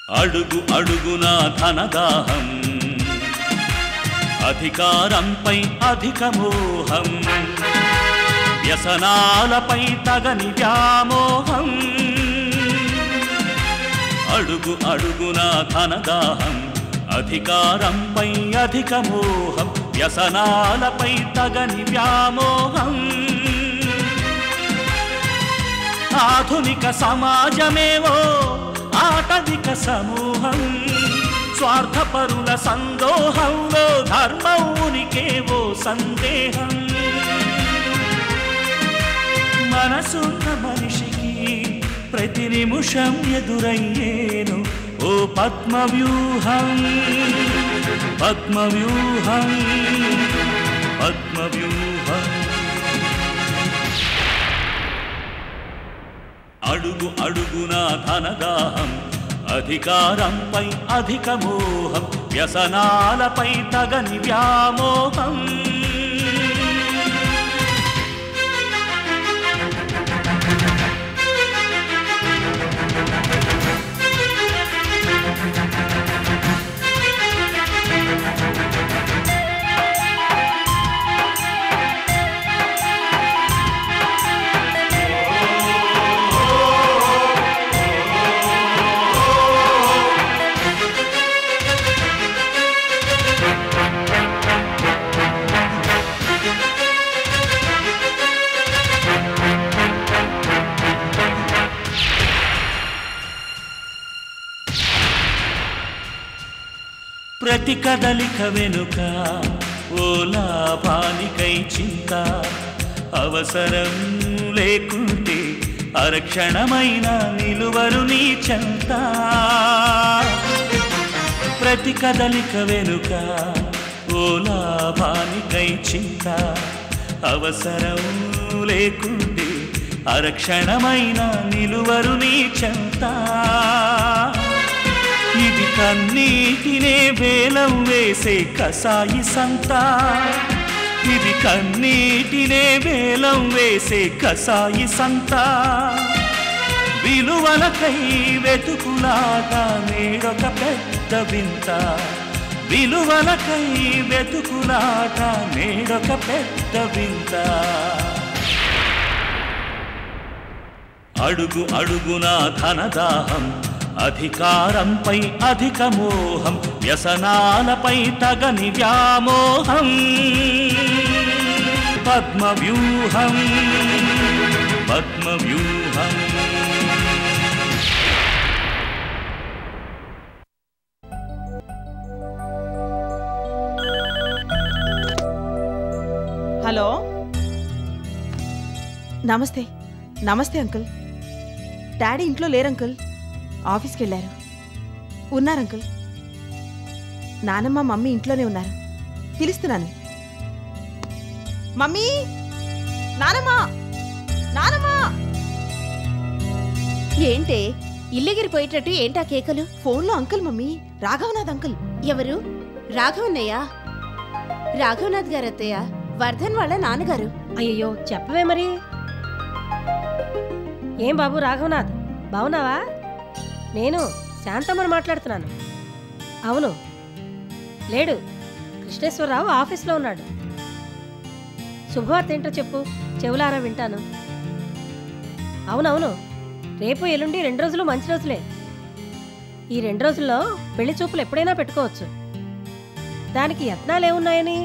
అడుగు అడుగునా ధనదాహం, అధికారంపై అధిక మోహం, వ్యసనాలపై తగని వ్యామోహం. అడుగు అడుగునా ధనదాహం, అధికారంపై అధిక మోహం, వ్యసనాలపై తగని వ్యామోహం. ఆధునిక సమాజమేవో ఆటవిక సమూహం, స్వార్థపరుల సందోహంలో ధర్మం ఉనికేవో సందేహం. మనసున్న మనిషికి ప్రతి నిమిషం ఎదురయ్యేను ఓ పద్మవ్యూహం, పద్మవ్యూహం, పద్మవ్యూహం. అడుగు అడుగునా ధనదాహం, అధికారంపై అధిక మోహం, వ్యసనాలపై తగని వ్యామోహం. ప్రతి కదలిక వెనుక ఓ లాభానికై చింత, అవసరం లేకుంటే అరక్షణమైన నిలువరు నీ చెంత. ప్రతి కదలిక వెనుక ఓ లాభానికై చింత, అవసరం లేకుంటే అరక్షణమైన నిలువరు నీ చెంత. ఇది కన్నీటినే వేలం వేసే కసాయి సంత, ఇది కన్నీటినే వేలం వేసే కసాయి సంత. విలువలకై వెతుకులాట నేడొక పెద్ద వింత, విలువలకై వెతుకులాట నేడొక పెద్ద వింత. అడుగు అడుగునా ధనదాహం, అధికారంపై అధిక మోహం, వ్యసనాలపై తగని వ్యామోహం. పద్మవ్యూహం, పద్మవ్యూహం. హలో, నమస్తే. నమస్తే అంకుల్. డాడీ ఇంట్లో లేరు అంకుల్, ఆఫీస్కి వెళ్ళారు. ఉన్నారు అంకుల్. నానమ్మ మమ్మీ ఇంట్లోనే ఉన్నారు. పిలుస్తున్నాను. మమ్మీ, నానమ్మ, నానమ్మ. ఏంటే ఇల్లెగిరిపోయేటట్టు ఏంటా కేకలు? ఫోన్లో అంకుల్ మమ్మీ, రాఘవనాథ్ అంకుల్. ఎవరు? రాఘవన్నయ్య? రాఘవనాథ్ గారు అత్తయ్య, వర్ధన్ వాళ్ళ నాన్నగారు. అయ్యో చెప్పవే మరి. ఏం బాబు రాఘవనాథ్, బావున్నావా? నేను శాంతమ్మని మాట్లాడుతున్నాను. అవును, లేడు. కృష్ణేశ్వరరావు ఆఫీస్లో ఉన్నాడు. శుభవార్త ఏంటో చెప్పు, చెవులారా వింటాను. అవునవును, రేపు ఎల్లుండి 2 రోజులు మంచి రోజులే. ఈ 2 రోజుల్లో పెళ్లి చూపులు ఎప్పుడైనా పెట్టుకోవచ్చు. దానికి యత్నాలేమున్నాయని?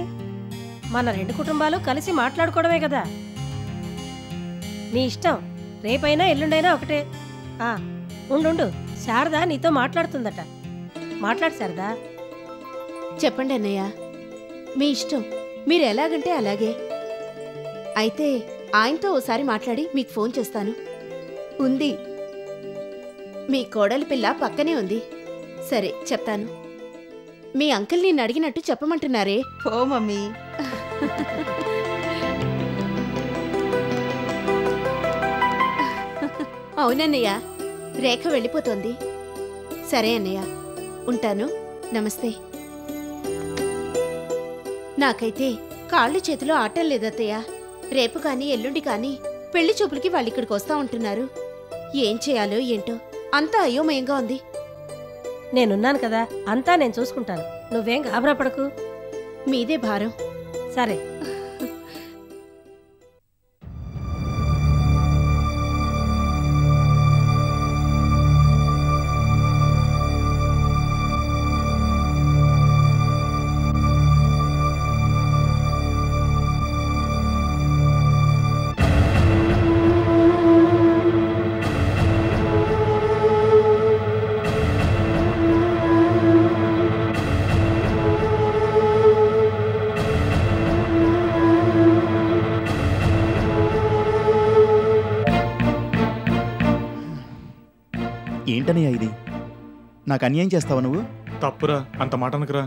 మన 2 కుటుంబాలు కలిసి మాట్లాడుకోవడమే కదా. నీ ఇష్టం, రేపైనా ఎల్లుండైనా ఒకటే. ఉండు, శారద నీతో మాట్లాడుతుందట. మాట్లాడు శారదా. చెప్పండి అన్నయ్య, మీ ఇష్టం, మీరు ఎలాగంటే అలాగే. అయితే ఆయనతో ఓసారి మాట్లాడి మీకు ఫోన్ చేస్తాను. ఉంది, మీ కోడలి పిల్ల పక్కనే ఉంది. సరే చెప్తాను. మీ అంకుల్ నిన్ను అడిగినట్టు చెప్పమంటున్నారే. ఓ మమ్మీ. అవునన్నయ్య, రేఖ వెళ్ళిపోతోంది. సరే అన్నయ్య, ఉంటాను. నమస్తే. నాకైతే కాళ్ళు చేతిలో ఆటం లేదత్తయ్య. రేపు కానీ ఎల్లుండి కానీ పెళ్లి చూపులకి వాళ్ళిక్కడికి వస్తా ఉంటున్నారు. ఏం చేయాలో ఏంటో అంతా అయోమయంగా ఉంది. నేనున్నాను కదా, అంతా నేను చూసుకుంటాను. నువ్వేం గాబరా పడకు. మీదే భారం. సరే. ఏంటనయ్యా ఇది? నాకు అన్యాయం చేస్తావా నువ్వు? తప్పురా, అంత మాట అనకురా.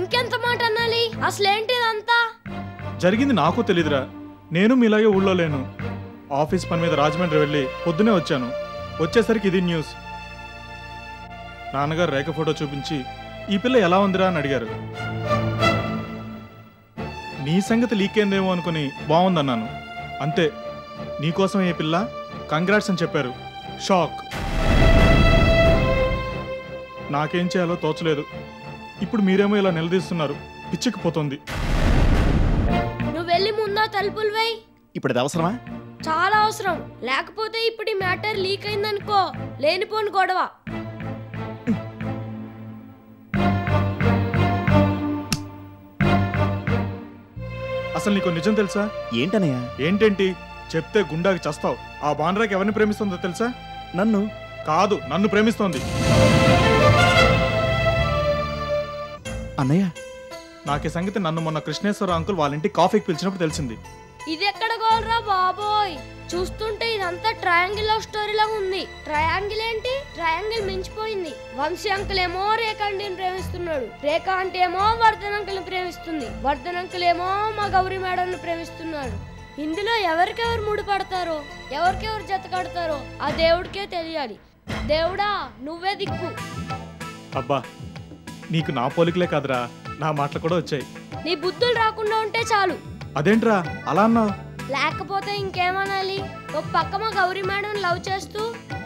ఇంకెంత మాట అనాలి? అసలేంటిదంతా జరిగింది నాకు తెలీదురా. నేను మీలాగే ఊళ్ళో లేను. ఆఫీస్ పని మీద రాజమండ్రి వెళ్ళి పొద్దునే వచ్చాను. వచ్చేసరికి ఇది న్యూస్. నాన్నగారు రేఖ ఫోటో చూపించి ఈ పిల్ల ఎలా ఉందిరా అని అడిగారు. నీ సంగతి లీక్ అయిందేమో అనుకుని బాగుందన్నాను. అంతే. నీకోసం ఏ పిల్ల, కంగ్రాట్స్ అని చెప్పారు. షాక్. నాకేం చేయాలో తోచలేదు. ఇప్పుడు మీరేమో ఇలా నిలదీస్తున్నారు. పిచ్చికిపోతుంది. నువ్వు వెళ్ళి ముందా తలుపులు వేయి. ఇప్పుడు అది అవసరమా? చాలా అవసరం. లేకపోతే ఇప్పుడు ఈ మ్యాటర్ లీక్ అయిందనుకో, లేనిపోని గొడవ. అసలు నీకు నిజం తెలుసా? ఏంటనయ్యా? ఏంటేంటి చెప్తే గుండాకి చస్తావు. ఆ బాండ్రాకి ఎవరిని ప్రేమిస్తుందో తెలుసా? నన్ను కాదు, నన్ను ప్రేమిస్తోంది. అన్నయ్య, నాకే సంగతి నన్ను మొన్న కృష్ణేశ్వర అంకుల్ వాళ్ళ ఇంటికి కాఫీకి పిలిచినప్పుడు తెలిసింది. ఇది ఎక్కడ గోల్రా బాబోయ్! చూస్తుంటే ఇదంతా ట్రయాంగిల్ లవ్ స్టోరీలా ఉంది. ట్రయాంగిల్ ఏంటి? ట్రయాంగిల్ మించిపోయింది. వంశీ అంకుల్ ఏమో రేఖ ఆంటీని ప్రేమిస్తున్నాడు. రేఖ ఆంటీ ఏమో వర్ధన్ అంకుల్ ని ప్రేమిస్తుంది. వర్ధన్ అంకుల్ ఏమో మా గౌరీ మేడం ప్రేమిస్తున్నాడు. ఇందులో ఎవరికెవరు ముడిపడతారో, ఎవరికెవరు జత కడతారో ఆ దేవుడికే తెలియాలి. దేవుడా, నువ్వే దిక్కు. అబ్బా, నీకు నా పోలికలే కాదురా, నా మాటలు కూడా వచ్చాయి. నీ బుద్ధులు రాకుండా ఉంటే చాలు. అదేంట్రా అలా అన్నావు? లేకపోతే ఇంకేమనాలి? ఒక పక్క మా గౌరీ మేడం లవ్ చేస్తూ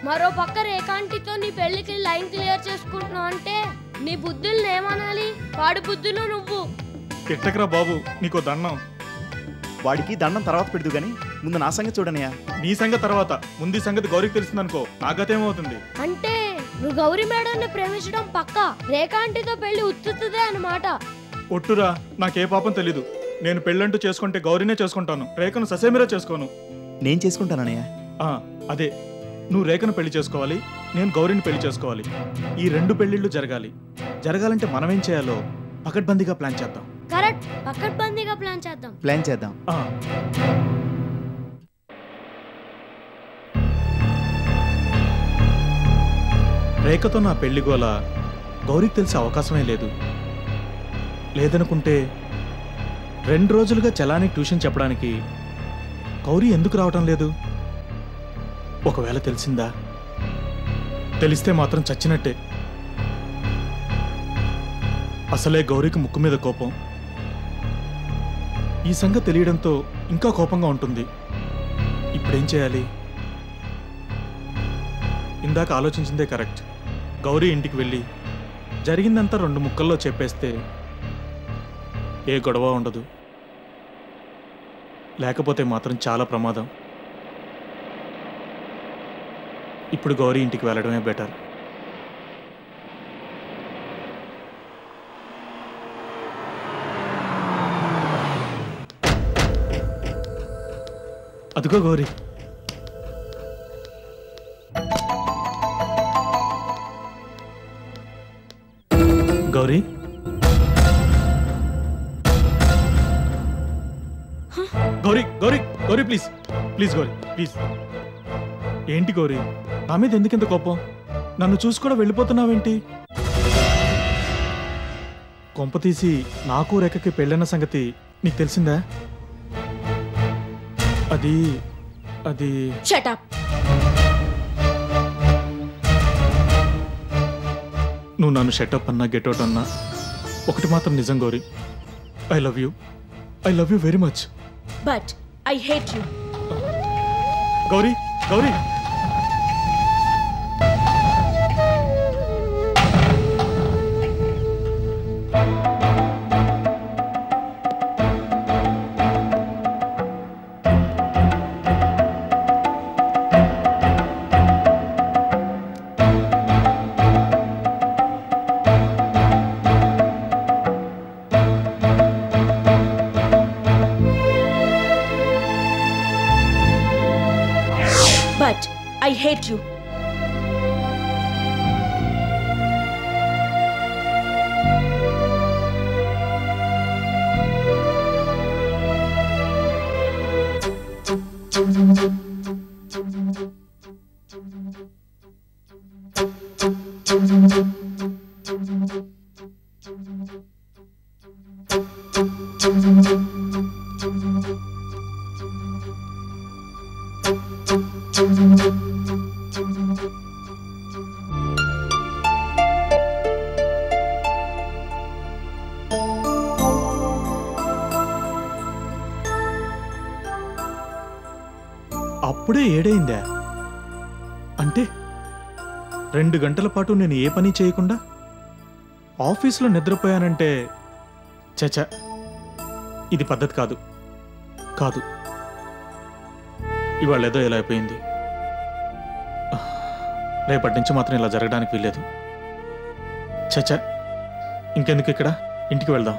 మరో పక్క రేఖాంటితో నీ పెళ్లికి లైన్ క్లియర్ చేసుకుంటున్నావు అంటే నీ బుద్ధుల్ని ఏమనాలి? వాడి బుద్ధులు నువ్వు. తిట్టకరా బాబు, నీకో దండం. వాడికి దండం తర్వాత పెడదు గాని ముందు నా సంగతి చూడనయ్యా. నీ సంగతి తర్వాత, ముందు సంగతి గౌరికి తెలిసిందనుకో నా గతేమవుతుంది. అంటే నువ్వు గౌరీ మేడం ప్రేమించడం పక్క, రేఖాంటితో పెళ్లి ఉత్తుతుందే అన్నమాట. ఒట్టురా, నాకే పాపం తెలీదు. నేను పెళ్ళంటూ చేసుకుంటే గౌరీనే చేసుకుంటాను, రేఖను ససేమిరా చేసుకోను. నేను చేసుకుంటానన్నయ్య. అదే, నువ్వు రేఖను పెళ్లి చేసుకోవాలి, నేను గౌరీని పెళ్లి చేసుకోవాలి. ఈ రెండు పెళ్లిళ్ళు జరగాలి. జరగాలంటే మనమేం చేయాలో పకడ్బందీగా ప్లాన్ చేద్దాం. కరెక్ట్, పకడ్బందీగా ప్లాన్ చేద్దాం. రేఖతో నా పెళ్లి గోల గౌరీకి తెలిసే అవకాశమే లేదు. లేదనుకుంటే 2 రోజులుగా చలానికి ట్యూషన్ చెప్పడానికి గౌరీ ఎందుకు రావటం లేదు? ఒకవేళ తెలిసిందా? తెలిస్తే మాత్రం చచ్చినట్టే. అసలే గౌరీకి ముక్కు మీద కోపం. ఈ సంగతి తెలియడంతో ఇంకా కోపంగా ఉంటుంది. ఇప్పుడేం చేయాలి? ఇందాక ఆలోచించిందే కరెక్ట్. గౌరీ ఇంటికి వెళ్ళి జరిగిందంతా 2 ముక్కల్లో చెప్పేస్తే ఏ గొడవ ఉండదు. లేకపోతే మాత్రం చాలా ప్రమాదం. ఇప్పుడు గౌరీ ఇంటికి వెళ్ళడమే బెటర్. అదిగో Gauri. Gauri, Gauri Gauri Gauri please please Gauri please. ఏంటి గౌరీ, నా మీద ఎందుకింత కోపం? నన్ను చూసి కూడా వెళ్ళిపోతున్నావేంటి? కొంప తీసి నాకు రేఖకి పెళ్ళన్న సంగతి నీకు తెలిసిందా? అది అది షట్ అప్. నువ్వు నన్ను షటప్ అన్నా గెట్అవుట్ అన్నా ఒకటి మాత్రం నిజం Gauri, I love you very much. But I hate you. Gauri Gauri I hate you. అప్పుడే 7 అయిందా? అంటే 2 గంటల పాటు నేను ఏ పని చేయకుండా ఆఫీస్లో నిద్రపోయానంటే చచ, ఇది పద్ధతి కాదు. కాదు, ఇవాళ ఏదో ఇలా అయిపోయింది. రేపటి నుంచి మాత్రం ఇలా జరగడానికి వీల్లేదు. చచ, ఇంకెందుకు ఇక్కడ, ఇంటికి వెళ్దాం.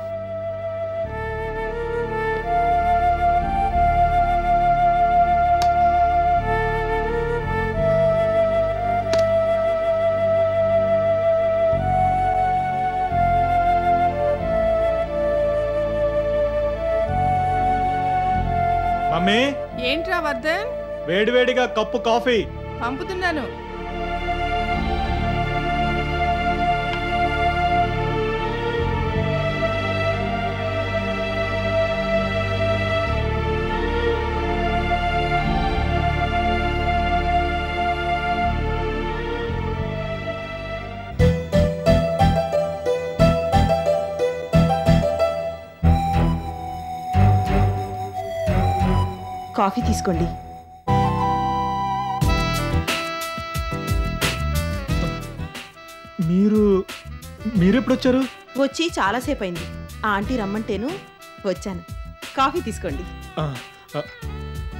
మమ్మీ, ఏంట్రా వర్ధన్? వేడివేడిగా కప్పు కాఫీ పంపుతున్నాను. కాఫీ తీసుకోండి. మీరెప్పుడొచ్చారు? వచ్చి చాలాసేపు అయింది. ఆ ఆంటీ రమ్మంటేను వచ్చాను. కాఫీ తీసుకోండి.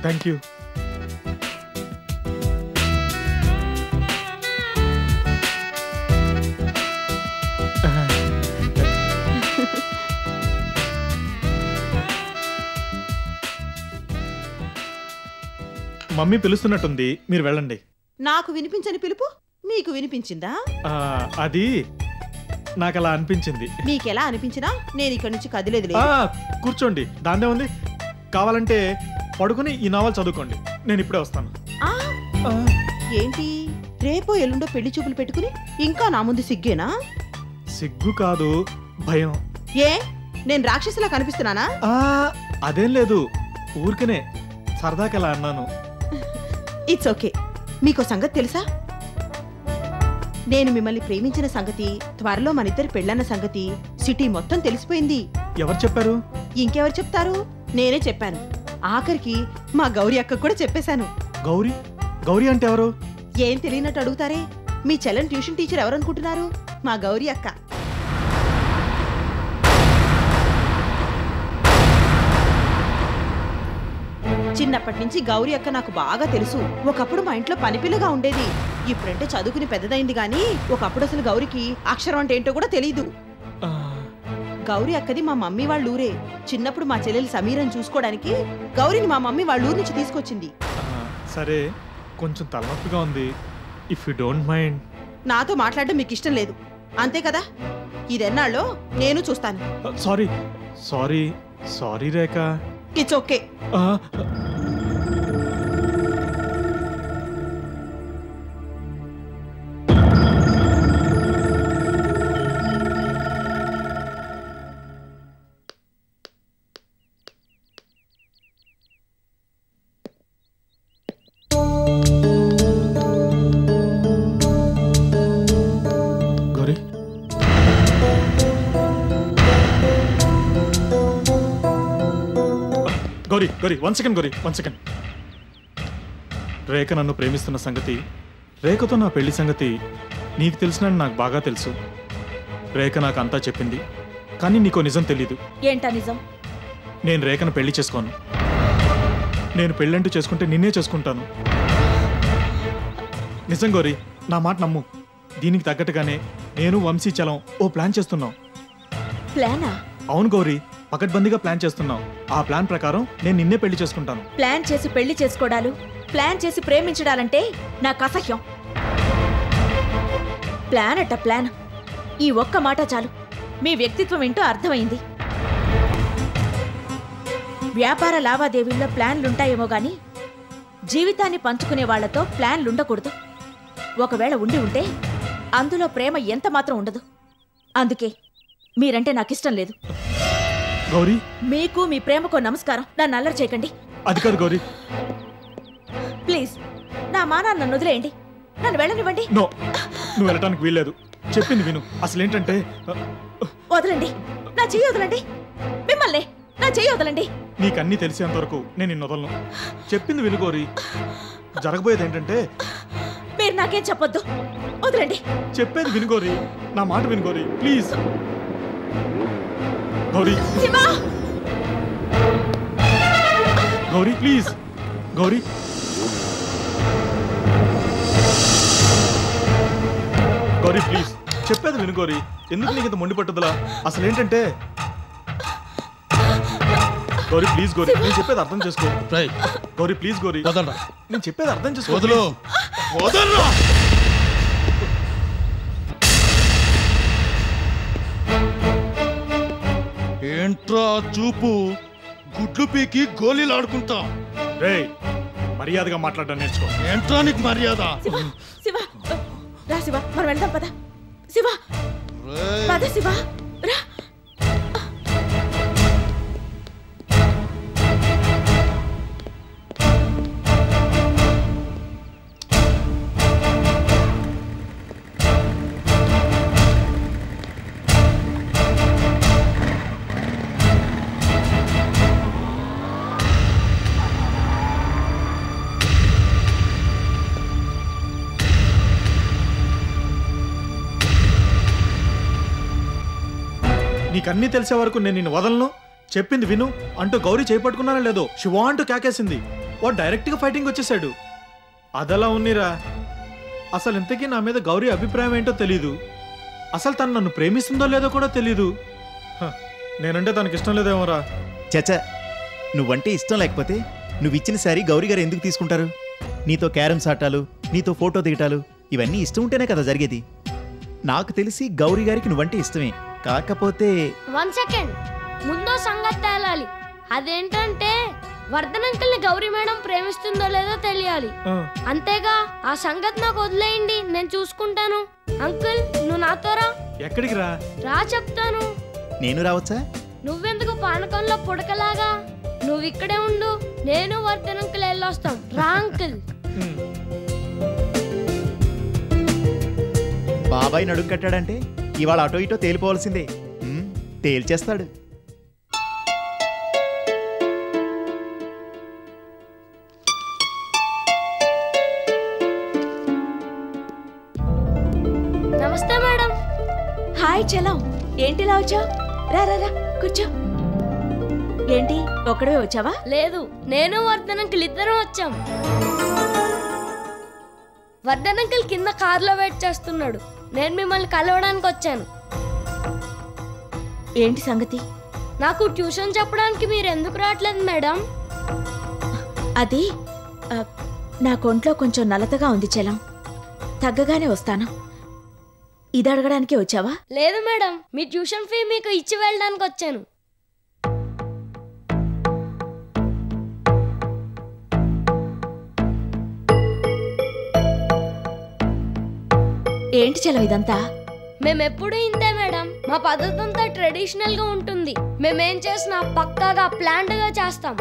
Thank you. మమ్మీ పిలుస్తున్నట్టుంది, మీరు వెళ్ళండి. నాకు వినిపించని పిలుపు మీకు వినిపించిందా? అది నాకు అలా అనిపించింది. మీకెలా అనిపించినా నేను ఇక్కడి నుంచి కదిలేదు. కూర్చోండి, దాందే ఉంది. కావాలంటే పడుకుని ఈ నావల్ చదువుకోండి, నేను ఇప్పుడే వస్తాను. ఏంటి, రేపో ఎల్లుండో పెళ్లి చూపులు పెట్టుకుని ఇంకా నా ముందు సిగ్గేనా? సిగ్గు కాదు, భయం. ఏ, నేను రాక్షసులా కనిపిస్తున్నానా? అదేం లేదు, ఊరికనే సరదాకలా అన్నాను. It's okay. మీకో సంగతి తెలుసా? నేను మిమ్మల్ని ప్రేమించిన సంగతి, త్వరలో మనిద్దరి పెళ్ళన్న సంగతి సిటీ మొత్తం తెలిసిపోయింది. ఎవరు చెప్పారు? ఇంకెవరు చెప్తారు, నేనే చెప్పాను. ఆఖరికి మా గౌరీ అక్క కూడా చెప్పేశాను. గౌరీ? గౌరీ అంటే ఎవరు? ఏం తెలియనట్టు అడుగుతారే. మీ చెల్లెని ట్యూషన్ టీచర్ ఎవరనుకుంటున్నారు? మా గౌరీ అక్క. చిన్నప్పటి నుంచి గౌరీ అక్క నాకు బాగా తెలుసు. ఒకప్పుడు మా ఇంట్లో పనిపిల్లగా ఉండేది. ఇప్పుడంటే చదువుకుని పెద్దదైంది గాని ఒకప్పుడు అసలు గౌరికి అక్షరం అంటే ఏంటో కూడా తెలీదు. గౌరీ అక్కది మా మమ్మీ వాళ్ళ ఊరే. చిన్నప్పుడు మా చెల్లెలు సమీరని చూసుకోవడానికి గౌరీని మా మమ్మీ వాళ్ళ ఊరు నుంచి తీసుకొచ్చింది. సరే, కొంచెం తలనొప్పిగా ఉంది. If you don't mind. నాతో మాట్లాడడం మీకు ఇష్టం లేదు అంతే కదా? ఇదెన్నాళ్ళో నేను చూస్తాను. Sorry sorry sorry Rekha. It's okay. Gauri, Gauri, one second Gauri, one second. Rekha నన్ను ప్రేమిస్తున్న సంగతి, రేఖతో నా పెళ్లి సంగతి నీకు తెలిసినని నాకు బాగా తెలుసు. రేఖ నాకు అంతా చెప్పింది, కానీ నీకో నిజం తెలీదు. ఏంటా నిజం? నేను రేఖను పెళ్లి చేసుకోను. నేను పెళ్ళంటూ చేసుకుంటే నిన్నే చేసుకుంటాను. నిజం గౌరీ, నా మాట నమ్ము. దీనికి తగ్గట్టుగానే నేను వంశీ చలం ఓ ప్లాన్ చేస్తున్నాం. ప్లానా? అవును గౌరీ, పకడ్బందీగా ప్లాన్ చేస్తున్నాం. ఆ ప్లాన్ ప్రకారం నేను నిన్నే పెళ్లి చేసుకుంటాను. ప్లాన్ చేసి పెళ్లి చేసుకోవడాలు ప్లాన్ చేసి ప్రేమించడాలంటే నాకు అసహ్యం. ప్లాన్ అట్ట ప్లాన్. ఈ ఒక్క మాట చాలు, మీ వ్యక్తిత్వం ఏంటో అర్థమైంది. వ్యాపార లావాదేవీల్లో ప్లాన్లుంటాయేమో గాని జీవితాన్ని పంచుకునే వాళ్లతో ప్లాన్లుండకూడదు. ఒకవేళ ఉండి ఉంటే అందులో ప్రేమ ఎంత మాత్రం ఉండదు. అందుకే మీరంటే నాకిష్టం లేదు. గౌరీ, మీకు మీ ప్రేమకో నమస్కారం. నన్ను అల్లరి చేయకండి. అది కాదు గౌరీ. ప్లీజ్, నా మానాన్ని నన్ను వదిలేయండి. నన్ను వెళ్ళనివ్వండి. నో, నువ్వు వెళ్ళటానికి వీల్లేదు. చెప్పింది విను. అసలేంటంటే వదలండి, నా చెయ్యి వదలండి. మిమ్మల్ని నా చెయ్యి వదలండి. నీకన్నీ తెలిసేంత వరకు నేను నిన్ను వదలను. చెప్పింది విను గౌరీ. జరగబోయేది ఏంటంటే మీరు నాకేం చెప్పొద్దు. వదలండి. చెప్పేది విను గౌరీ. నా మాట విను Gauri, please. Gauri, Shiva! Gauri please. Gauri, Gauri please, చెప్పేది విను గౌరీ. ఎందుకు నీకు ఇంత మొండి పట్టుదలా? అసలేంటంటే గౌరీ ప్లీజ్. గౌరీ, నేను చెప్పేది అర్థం చేసుకో. గౌరీ ప్లీజ్. గౌరీ వదలరా. నేను చెప్పేది అర్థం చేసుకో. వదలు. వదలరా. ఏంట్రా చూపు? గుడ్లు పీకి గోళీలు ఆడుకుంటా. రేయ్, మర్యాదగా మాట్లాడడం నేర్చుకో. ఏంట్రా నీకు మర్యాద? శివ, శివ, రా శివ, మనం వెళ్దాం పద. శివ, పద శివ, రా. నీకన్నీ తెలిసే వరకు నేను నిన్ను వదలను. చెప్పింది విను అంటూ గౌరీ చేపట్టుకున్నానా లేదో శివ అంటూ కేకేసింది. వాడు డైరెక్ట్గా ఫైటింగ్ వచ్చేసాడు. అదలా ఉన్నిరా. అసలు ఇంతకీ నా మీద గౌరీ అభిప్రాయం ఏంటో తెలీదు. అసలు తను నన్ను ప్రేమిస్తుందో లేదో కూడా తెలీదు. నేనంటే తనకి ఇష్టం లేదేమోరా. చచ్చా, నువ్వంటే ఇష్టం లేకపోతే నువ్వు ఇచ్చిన సారీ గౌరీ గారు ఎందుకు తీసుకుంటారు? నీతో క్యారమ్స్ ఆటాలు, నీతో ఫోటో దిగటాలు ఇవన్నీ ఇష్టం ఉంటేనే కదా జరిగేది. నాకు తెలిసి గౌరీ గారికి నువ్వంటే ఇష్టమే. కాకపోతే 1 సెకండ్, ముందో సంగతి తేలాలి. అదేంటంటే వర్ధన్ అంకుల్ ని గౌరీ మేడం ప్రేమిస్తుందో లేదో తెలియాలి. అంతేగా, ఆ సంగతి నాకు వదిలేయండి, నేను చూసుకుంటాను. అంకుల్, నువ్వు నాతో రా. ఎక్కడికి రా? రా చెప్తాను. నేను రావచ్చా? నువ్వెందుకు పానకంలో పుడకలాగా? నువ్వు ఇక్కడే ఉండు, నేను వర్ధన్ అంకుల్ వెళ్ళొస్తాం. రా అంకుల్. బాబాయ్ నడుం కట్టాడంటే ఇవాళ అటో ఇటో తేలిపోవాల్సిందే. తేల్చేస్తాడు. నమస్తే మేడం. హాయ్ చలం, ఏంటిలా వచ్చావు? రా రా రా, కూర్చో. ఏంటి ఒక్కడే వచ్చావా? లేదు, నేను వర్ధన్ అంకుల్ ఇద్దరం వచ్చాం. వర్ధన్ అంకుల్ కింద కార్లో వెయిట్ చేస్తున్నాడు. నేను మిమ్మల్ని కలవడానికి వచ్చాను. ఏంటి సంగతి? నాకు ట్యూషన్ చెప్పడానికి మీరు ఎందుకు రావట్లేదు మేడం? అది నా కొంట్లో కొంచెం నలతగా ఉంది చలం, తగ్గగానే వస్తాను. ఇది అడగడానికి వచ్చావా? లేదు మేడం, మీ ట్యూషన్ ఫీ మీకు ఇచ్చి వెళ్ళడానికి వచ్చాను. ఏంటి చలం ఇదంతా? మేమెప్పుడు ఇంతే మేడం. మా పద్ధతి అంతా ట్రెడిషనల్ గా ఉంటుంది. మేమేం చేసినా పక్కాగా ప్లాన్డ్ గా చేస్తాం.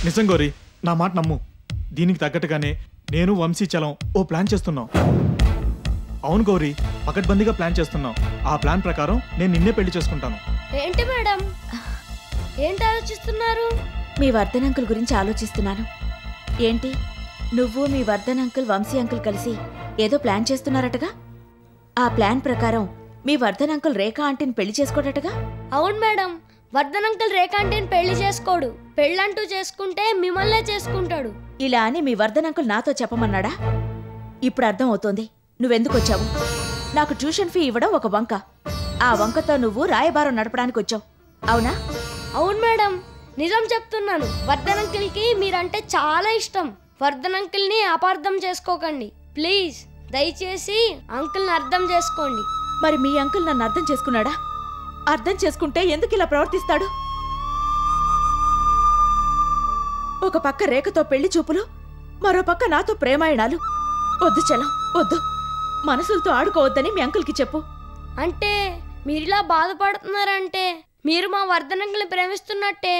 నిజం గౌరీ, నా మాట నమ్ము. దీనికి తగ్గట్టుగానే నేను వంశీ చలం ఓ ప్లాన్ చేస్తున్నాం. అవును గౌరీ, పకడ్బందీగా ప్లాన్ చేస్తున్నాం. ఆ ప్లాన్ ప్రకారం నేను నిన్నే పెళ్లి చేసుకుంటాను. ఏంటి మేడం, ఏంటి ఆలోచిస్తున్నారు? మీ వర్ధన్ అంకుల్ గురించి ఆలోచిస్తున్నాను. ఏంటి, నువ్వు మీ వర్ధన్ అంకుల్ వంశీ అంకుల్ కలిసి ఏదో ప్లాన్ చేస్తున్నారటగా? ఆ ప్లాన్ ప్రకారం మీ వర్ధన్ అంకుల్ రేఖా ఆంటీని పెళ్లి చేసుకోడటగా? అవును మేడం, వర్ధన్ అంకుల్ రేఖా ఆంటీని పెళ్లి చేసుకోడు. పెళ్ళంటూ చేసుకుంటే మిమ్మల్నే చేసుకుంటాడు. ఇలా అని మీ వర్ధన్ అంకుల్ నాతో చెప్పమన్నాడా? ఇప్పుడు అర్థం అవుతోంది నువ్వెందుకు వచ్చావు. నాకు ట్యూషన్ ఫీ ఇవ్వడం ఒక వంక, ఆ వంకతో నువ్వు రాయబారం నడపడానికి వచ్చావు, అవునా? అవును మేడం, నిజం చెప్తున్నాను, వర్ధన్ అంకిల్ కి మీరంటే చాలా ఇష్టం. వర్ధన్ అంకిల్ ని అపార్థం చేసుకోకండి ప్లీజ్. దయచేసి అంకిల్ ని అర్థం చేసుకోండి. మరి మీ అంకుల్ నన్ను అర్థం చేసుకున్నాడా? అర్థం చేసుకుంటే ఎందుకు ఇలా ప్రవర్తిస్తాడు? ఒక పక్క రేఖతో పెళ్లి చూపులు, మరో పక్క నాతో ప్రేమాయణాలు. వద్దు చలం, వద్దు. మనసులతో ఆడుకోవద్దని మీ అంకుల్కి చెప్పు. అంటే మీరిలా బాధపడుతున్నారంటే మీరు మా వర్ధన్ అంకిల్ని ప్రేమిస్తున్నట్టే.